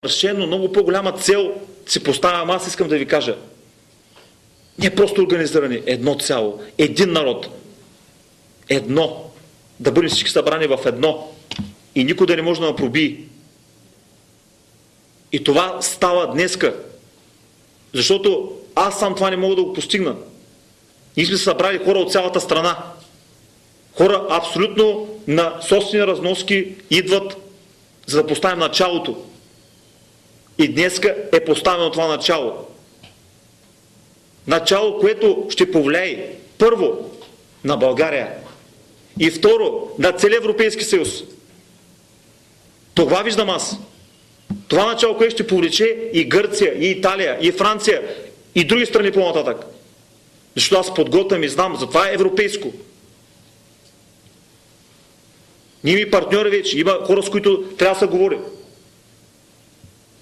съвършено много по-голяма цел си поставям, аз искам да ви кажа. Не просто организирани, едно цяло, един народ, едно, да бъдем всички събрани в едно и никой да не може да пробие. И това става днеска, защото аз сам това не мога да го постигна. Ние сме събрали хора от цялата страна. Хора абсолютно на собствени разноски идват, за да поставим началото. И днеска е поставено това начало. Начало, което ще повлияе първо на България и второ на целия Европейски съюз. Това виждам аз. Това начало, което ще повлече и Гърция, и Италия, и Франция, и други страни по-нататък. Защото аз подготвям и знам, затова е европейско. Ние ми партньори вече, има хора, с които трябва да се говори.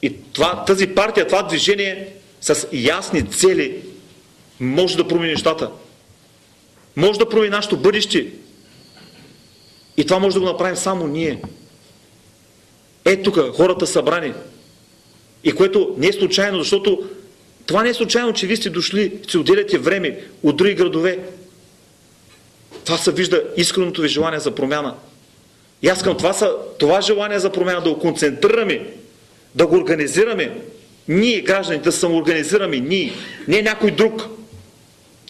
И тази партия, това движение с ясни цели може да промени нещата. Може да промени нашето бъдеще. И това може да го направим само ние. Ето тук хората събрани. И което не е случайно, защото това не е случайно, че вие сте дошли, ще отделяте време от други градове. Това се вижда искреното ви желание за промяна. И аз към това желание за промяна да го концентрираме, да го организираме. Ние, гражданите, да се самоорганизираме. Ние. Не някой друг.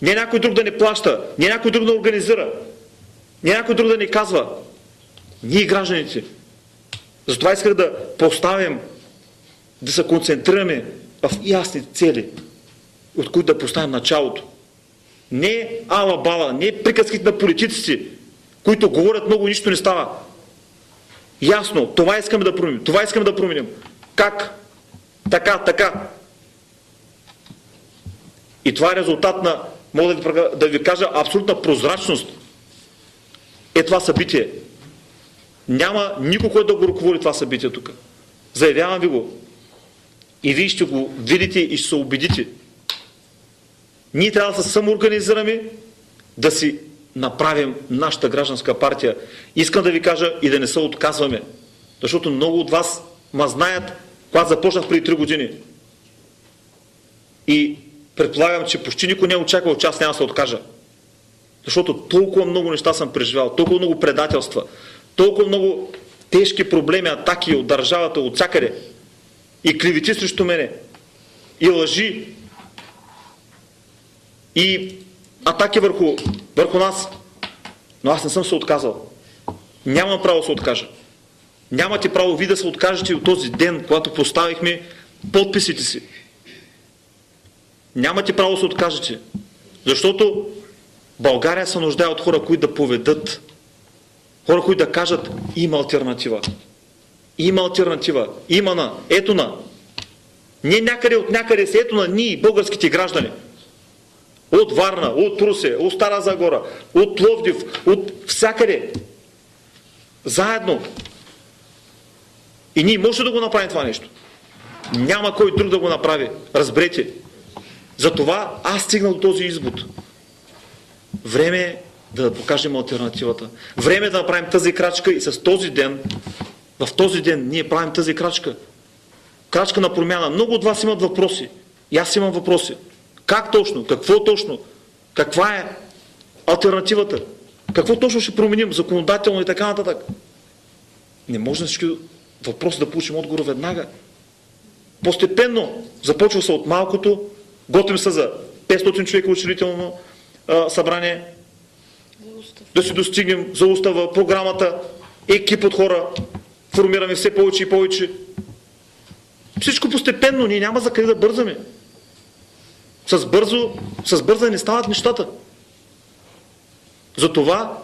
Не някой друг да не плаща. Не някой друг да организира. Не някой друг да ни казва. Ние, гражданите. Затова исках да поставим, да се концентрираме в ясни цели, от които да поставим началото. Не ала-бала, не приказките на политиците, които говорят много и нищо не става. Ясно, това искаме да променим. Това искаме да променим. Как? Така. И това е резултат на, мога да ви кажа, абсолютна прозрачност. Е това събитие. Няма никой, който да го ръководи това събитие тук. Заявявам ви го. И вие ще го видите и ще се убедите. Ние трябва да се самоорганизираме, да си направим нашата гражданска партия. Искам да ви кажа и да не се отказваме. Защото много от вас ма знаят, когато започнах преди 3 години. И предполагам, че почти никой не е очаквал, че аз няма да се откажа. Защото толкова много неща съм преживял, толкова много предателства, толкова много тежки проблеми, атаки от държавата, от всякъде. И клевети срещу мене, и лъжи, и атаки върху нас. Но аз не съм се отказал. Нямам право да се откажа. Нямате право ви да се откажете от този ден, когато поставихме подписите си. Нямате право да се откажете. Защото България се нуждае от хора, които да поведат. Хора, които да кажат, има алтернатива. Има алтернатива. Ето на. Не някъде от някъде се, ето на ние, българските граждани. От Варна, от Русе, от Стара Загора, от Пловдив, от всякъде. Заедно. И ние може да го направим това нещо. Няма кой друг да го направи. Разберете. Затова аз стигнал до този извод. Време е да покажем алтернативата. Време е да направим тази крачка и с този ден, в този ден ние правим тази крачка. Крачка на промяна. Много от вас имат въпроси. И аз имам въпроси. Как точно? Какво точно? Каква е алтернативата? Какво точно ще променим законодателно и така нататък? Не може на всички въпроси да получим отговор веднага. Постепенно започва се от малкото, готвим се за 500 човека учредително събрание, да си достигнем за устава, програмата, екип от хора, формираме все повече и повече. Всичко постепенно, ние няма за къде да бързаме. С бързане не стават нещата. Затова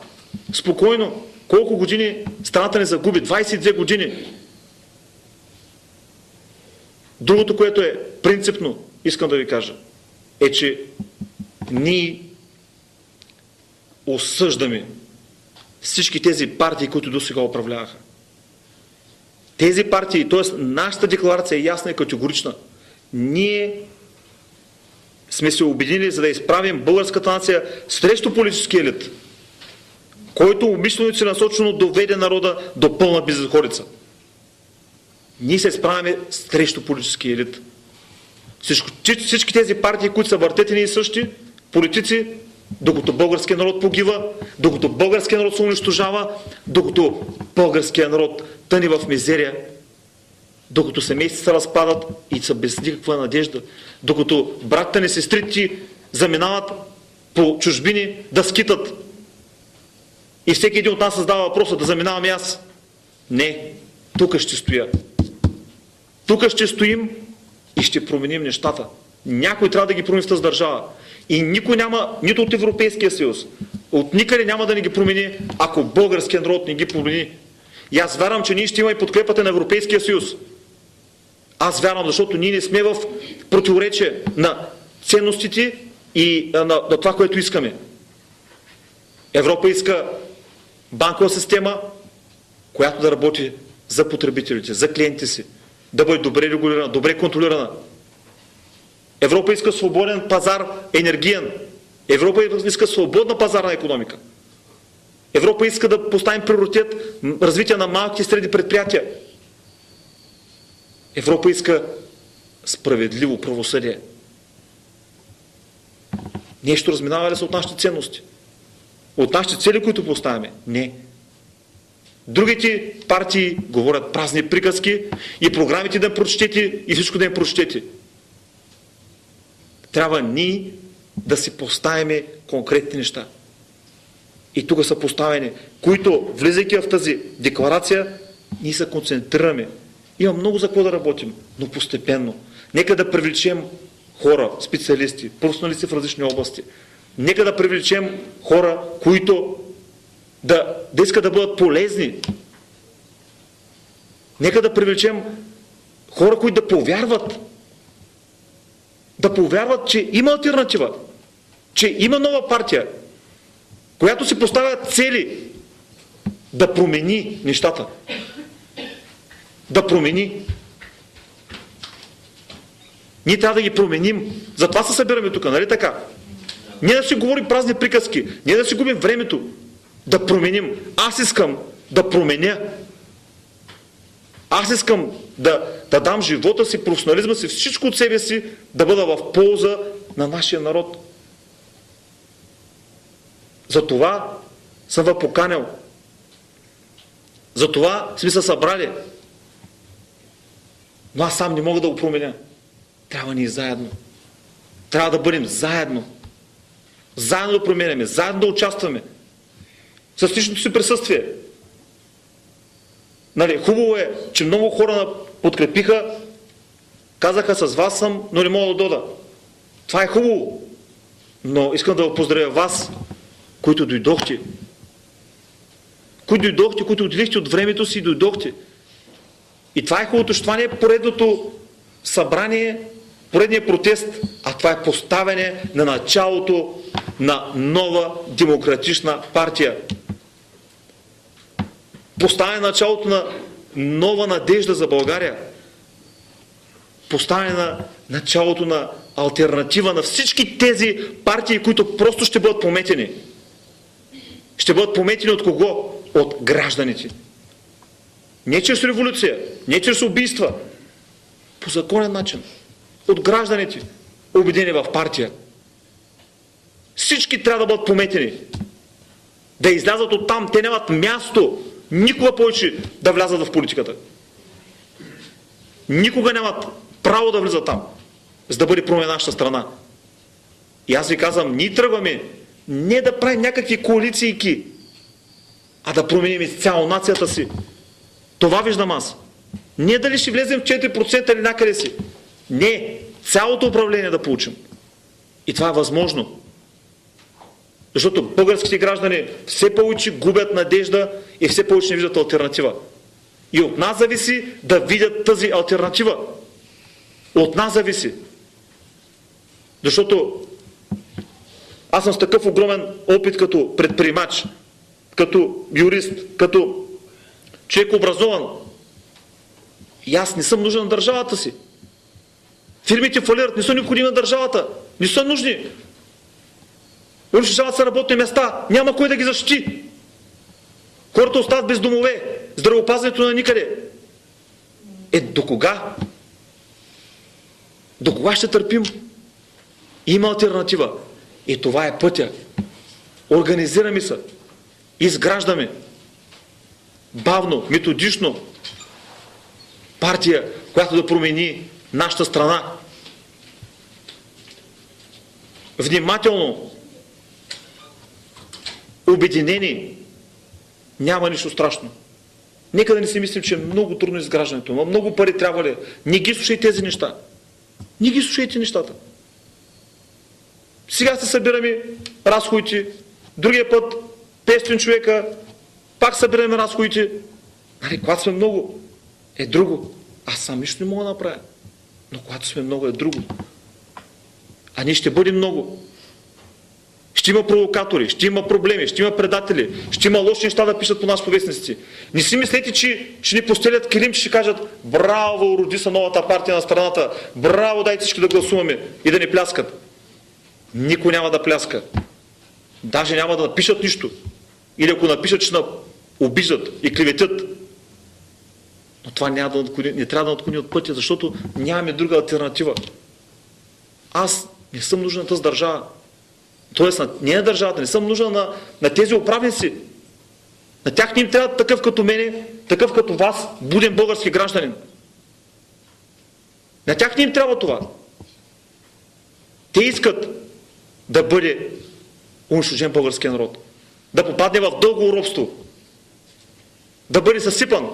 спокойно, колко години страната не загуби? 22 години. Другото, което е принципно, искам да ви кажа, е, че ние осъждаме всички тези партии, които досега управляваха. Тези партии, т.е. нашата декларация е ясна и категорична. Ние сме се обединили, за да изправим българската нация срещу политически елит, който умишлено и целенасочено доведе народа до пълна безизходица. ние се справяме срещу политически елит. Всички тези партии, които са въртетени и същи, политици, докато българския народ погива, докато българския народ се унищожава, докато българския народ тъне в мизерия, докато семейства се разпадат и са без никаква надежда, докато братята ни, сестрите заминават по чужбини да скитат. И всеки един от нас създава въпроса да заминавам и аз. Не, тук ще стоя. Тук ще стоим и ще променим нещата. Някой трябва да ги промени в тази държава. И никой няма, нито от Европейския съюз, от никъде няма да ни ги промени, ако българският народ не ги промени. И аз вярвам, че ние ще имаме подкрепата на Европейския съюз. Аз вярвам, защото ние не сме в противоречие на ценностите и на това, което искаме. Европа иска банкова система, която да работи за потребителите, за клиентите си, да бъде добре регулирана, добре контролирана. Европа иска свободен пазар енергиен. Европа иска свободна пазарна икономика. Европа иска да поставим приоритет развитие на малки и средни предприятия. Европа иска справедливо правосъдие. Нещо разминава ли се от нашите ценности? От нашите цели, които поставяме? Не. Другите партии говорят празни приказки и програмите да им прочетете и всичко да им прочетете. Трябва ние да си поставяме конкретни неща. И тук са поставени, които, влизайки в тази декларация, ние се концентрираме. Има много за какво да работим, но постепенно. Нека да привлечем хора, специалисти, професионалисти в различни области. Нека да привлечем хора, които да искат да бъдат полезни. Нека да привлечем хора, които да повярват. Да повярват, че има алтернатива. Че има нова партия, която си поставя цели да промени нещата. Да промени. Ние трябва да ги променим. Затова се събираме тук, нали така? Ние да си говорим празни приказки, ние да си губим времето, да променим. Аз искам да променя. Аз искам да дам живота си, професионализма си, всичко от себе си, да бъда в полза на нашия народ. Затова съм ви поканил. Затова сме се събрали. Но аз сам не мога да го променя. Трябва ни заедно. Трябва да бъдем заедно. Заедно да променяме, заедно да участваме. С личното си присъствие. Нали, хубаво е, че много хора подкрепиха, казаха с вас съм, но не мога да дода. Това е хубаво. Но искам да ви поздравя вас, които дойдохте. Които отделихте от времето си и дойдохте. И това е хубавото, че това не е поредното събрание, поредният протест, а това е поставяне на началото на нова демократична партия. Поставяне на началото на нова надежда за България. Поставяне на началото на алтернатива на всички тези партии, които просто ще бъдат пометени. Ще бъдат пометени от кого? От гражданите. Не чрез революция, не чрез убийства. По законен начин. От гражданите, обединени в партия. Всички трябва да бъдат пометени. Да излязат от там. Те нямат място никога повече да влязат в политиката. Никога нямат право да влизат там, за да бъде променена нашата страна. И аз ви казвам, ние тръгваме не да правим някакви коалиции, а да променим изцяло нацията си. Това виждам аз. Не дали ще влезем в 4% или някъде си. Не, цялото управление да получим. И това е възможно. Защото българските граждани все повече губят надежда и все повече не виждат алтернатива. И от нас зависи да видят тази алтернатива. От нас зависи. Защото аз съм с такъв огромен опит като предприемач, като юрист, като човек образован. И аз не съм нужен на държавата си. Фирмите фалират, не са необходими на държавата. Не са нужни. Унищожават се работни места. Няма кой да ги защити. Хората остават без домове. Здравеопазването на никъде. До кога? До кога ще търпим? Има алтернатива. И това е пътя. Организираме се. Изграждаме. Бавно, методично. Партия, която да промени нашата страна. Внимателно. Обединени. Няма нищо страшно. Нека да не си мислим, че е много трудно изграждането. Но много пари трябва ли? Не ги слушай тези неща. Не ги слушайте нещата. Сега се събираме разходите, другия път 500 човека, пак събираме разходите. Нали, когато сме много, е друго. Аз сам нищо не мога да направя. Но когато сме много, е друго. А ние ще бъдем много. Ще има провокатори, ще има проблеми, ще има предатели, ще има лоши неща да пишат по нас по вестниците. Не си мислете, че ще ни постелят килим, че ще кажат: браво, роди са новата партия на страната, браво, дайте всички да гласуваме и да ни пляскат. Никой няма да пляска. Даже няма да напишат нищо. Или ако напишат, ще обиждат и клеветят. Но това не трябва да отклони от пътя, защото нямаме друга алтернатива. Аз не съм нужен на тази държава. Тоест, не на държавата, не съм нужен на тези управници. На тях не им трябва такъв като мене, такъв като вас, буден български гражданин. На тях не им трябва това. Те искат да бъде унищожен българския народ. Да попадне в дълго робство. Да бъде съсипан.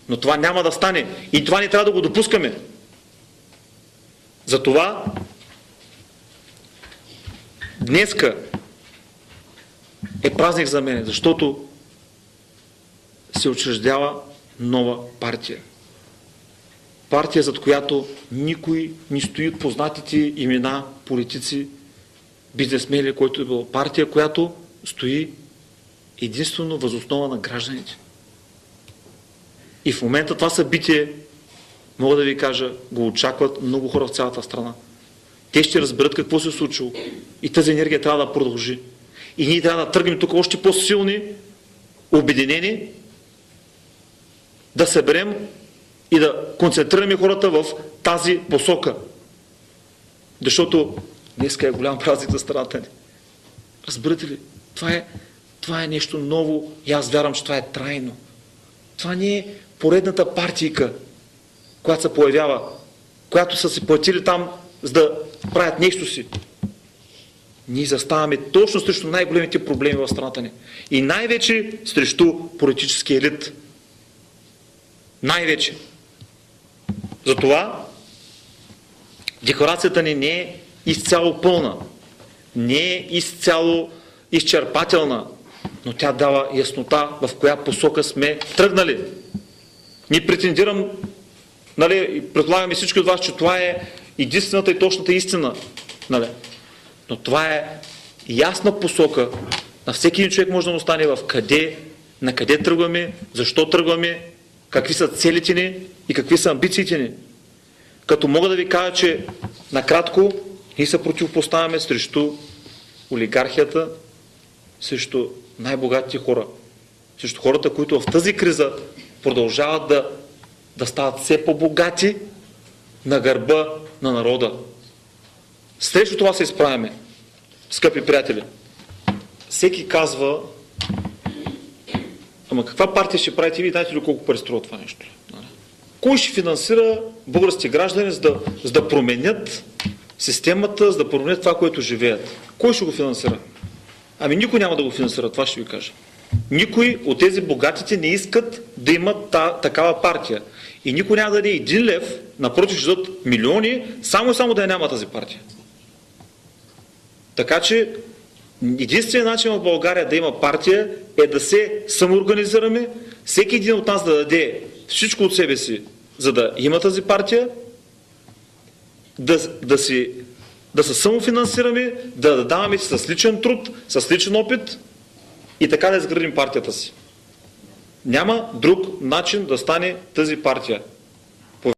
Но това няма да стане. И това не трябва да го допускаме. Затова днеска е празник за мен, защото се учреждава нова партия. Партия, зад която никой не стои от познатите имена, политици, бизнесмени, който е било. Партия, която стои единствено въз основа на гражданите. И в момента това събитие, мога да ви кажа, го очакват много хора в цялата страна. Те ще разберат какво се е случило. И тази енергия трябва да продължи. И ние трябва да тръгнем тук още по-силни, обединени, да съберем и да концентрираме хората в тази посока. Защото днеска е голям празник за страната ни. Разбирате ли? Това е нещо ново и аз вярвам, че това е трайно. Това не е поредната партийка, която се появява, която са се платили там, за да правят нещо си. Ние заставаме точно срещу най-големите проблеми в страната ни. И най-вече срещу политическия елит. Най-вече. Затова декларацията ни не е изцяло пълна, не е изцяло изчерпателна, но тя дава яснота в коя посока сме тръгнали. Не претендирам, нали, предполагаме всички от вас, че това е единствената и точната истина. Нали? Но това е ясна посока. На всеки един човек може да му стане на къде тръгваме, защо тръгваме, какви са целите ни и какви са амбициите ни. Като мога да ви кажа, че накратко ние се противопоставяме срещу олигархията, срещу най-богатите хора, срещу хората, които в тази криза продължават да стават все по-богати на гърба на народа. Срещу това се изправяме, скъпи приятели. Всеки казва: ама каква партия ще правите, вие знаете ли колко пари струва това нещо? Кой ще финансира българските граждани, за да променят системата, за да променят това, което живеят? Кой ще го финансира? Ами никой няма да го финансира, това ще ви кажа. Никой от тези богатите не искат да имат такава партия. И никой няма да даде 1 лев, напротив ще дадат милиони, само да я няма тази партия. Така че единственият начин в България да има партия е да се самоорганизираме, всеки един от нас да даде всичко от себе си, за да има тази партия, да се самофинансираме, да даваме с личен труд, с личен опит и така да изградим партията си. Няма друг начин да стане тази партия.